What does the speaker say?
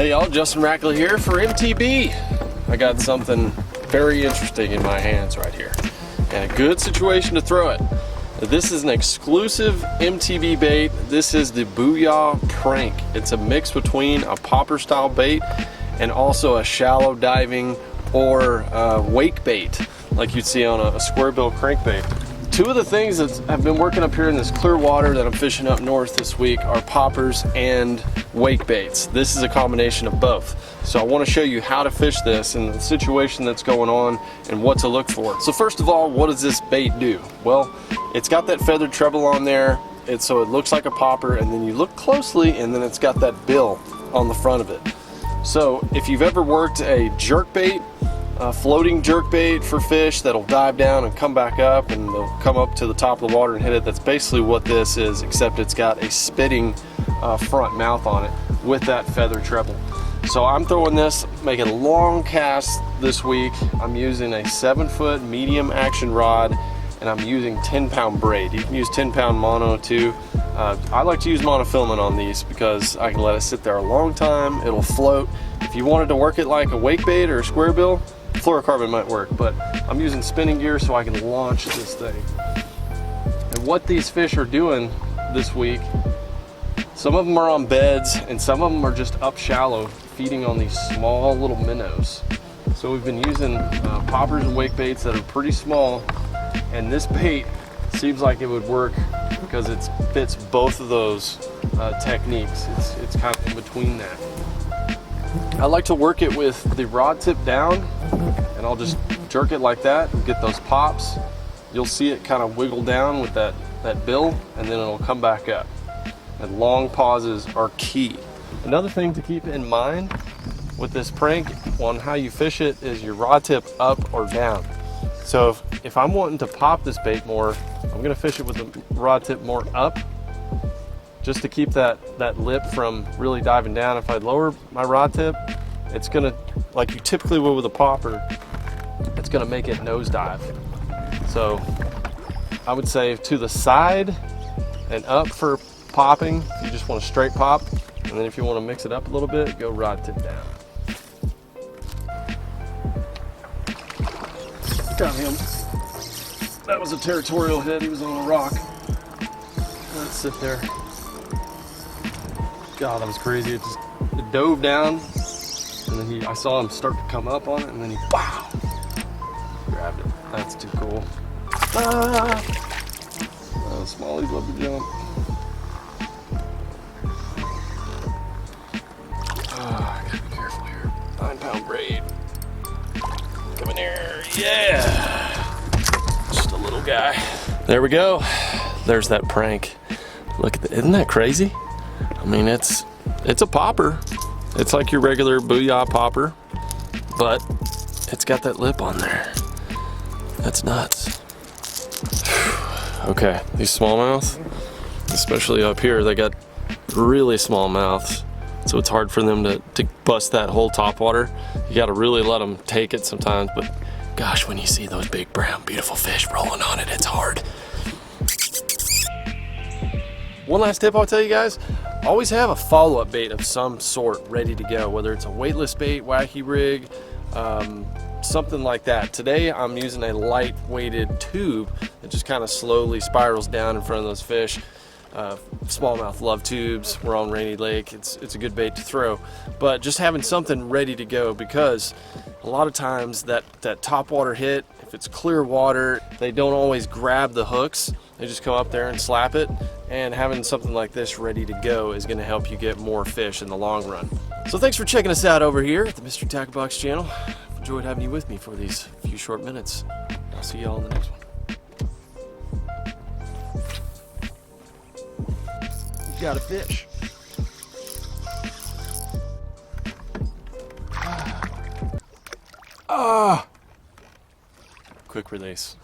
Hey y'all, Justin Rackley here for MTB. I got something very interesting in my hands right here, and a good situation to throw it. This is an exclusive MTB bait. This is the Booyah Prank. It's a mix between a popper style bait and also a shallow diving or wake bait like you'd see on a squarebill crankbait. Two of the things that have been working up here in this clear water that I'm fishing up north this week are poppers and wake baits. This is a combination of both. So I want to show you how to fish this and the situation that's going on and what to look for. So first of all, what does this bait do? Well, it's got that feathered treble on there, so it looks like a popper, and then you look closely and then it's got that bill on the front of it. So if you've ever worked a jerk bait, a floating jerk bait for fish that'll dive down and come back up and they'll come up to the top of the water and hit it, that's basically what this is, except it's got a spitting front mouth on it with that feather treble. So I'm throwing this, making a long cast this week. I'm using a 7-foot medium action rod, and I'm using 10-pound braid. You can use 10-pound mono too. I like to use monofilament on these because I can let it sit there a long time. It'll float. If you wanted to work it like a wake bait or a squarebill, fluorocarbon might work, but I'm using spinning gear so I can launch this thing. And what these fish are doing this week, some of them are on beds and some of them are just up shallow feeding on these small little minnows. So we've been using poppers and wake baits that are pretty small, and this bait seems like it would work because it fits both of those techniques. It's kind of in between that. I like to work it with the rod tip down, and I'll just jerk it like that and get those pops. You'll see it kind of wiggle down with that bill, and then it'll come back up. And long pauses are key. Another thing to keep in mind with this prank on how you fish it is your rod tip up or down. So if I'm wanting to pop this bait more, I'm gonna fish it with the rod tip more up, just to keep that lip from really diving down. If I lower my rod tip, it's gonna, like you typically would with a popper, it's gonna make it nosedive. So I would say to the side and up for popping, if you just want a straight pop, and then if you want to mix it up a little bit, go rod tip down. Got him. That was a territorial hit. He was on a rock. Let's sit there. God, that was crazy. It dove down, and then I saw him start to come up on it, and then he, wow, grabbed it. That's too cool. Ah! Smallies love to jump. I gotta be careful here. 9-pound braid. Come in here. Yeah! Just a little guy. There we go. There's that prank. Look at that. Isn't that crazy? I mean, it's a popper. It's like your regular Booyah popper, but it's got that lip on there. That's nuts. Okay, these smallmouth, especially up here, they got really small mouths, so it's hard for them to bust that whole topwater. You gotta really let them take it sometimes, but gosh, when you see those big brown beautiful fish rolling on it, it's hard. One last tip I'll tell you guys, always have a follow-up bait of some sort ready to go, whether it's a weightless bait, wacky rig, something like that. Today I'm using a light weighted tube that just kind of slowly spirals down in front of those fish. Smallmouth love tubes. We're on Rainy Lake. It's a good bait to throw, but just having something ready to go, because a lot of times that topwater hit, if it's clear water, they don't always grab the hooks. They just come up there and slap it, and having something like this ready to go is going to help you get more fish in the long run. So thanks for checking us out over here at the Mr. Tackle Box channel. I've enjoyed having you with me for these few short minutes. I'll see y'all in the next one. You got a fish. Ah! Quick release.